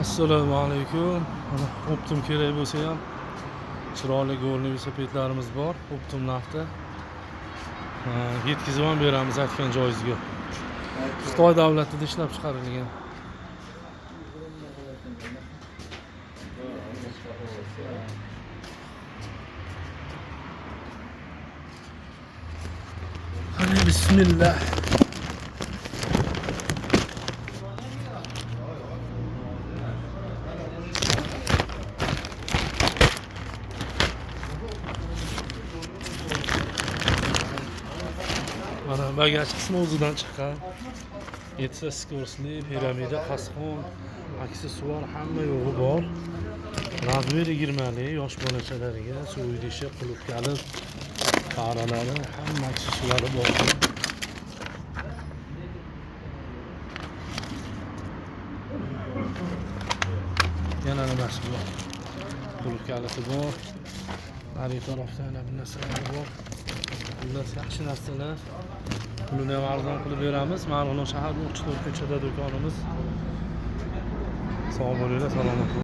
Assalomu alaykum. Mana optim kerak bo'lsa ham chiroyli go'rli velosipedlarimiz bor. Optim narxda yetkazib ham beramiz aytgan joyingizga. Xitoy davlatida ishlab chiqarilgan. Hadi bismillah. Mana bagaj qismi o'zidan chiqqan. 7 skorsli, piramida, qasqon, aksessuar hamma yo'g'i bor. Razmeri 20 li, yosh bolachalarga suv idishi, qulf kalit, faralari, hamma aksessuari bor. Yana nimasi bor? Qulf kaliti bor. Nari tarafda yana bir narsalar bor. Bunlar yaxshi narsalar. Pulini ham arzon qilib beramiz. Marg'ilon shahar 34 ko'chada do'konimiz. Sog' bo'linglar, salomat bo'ling.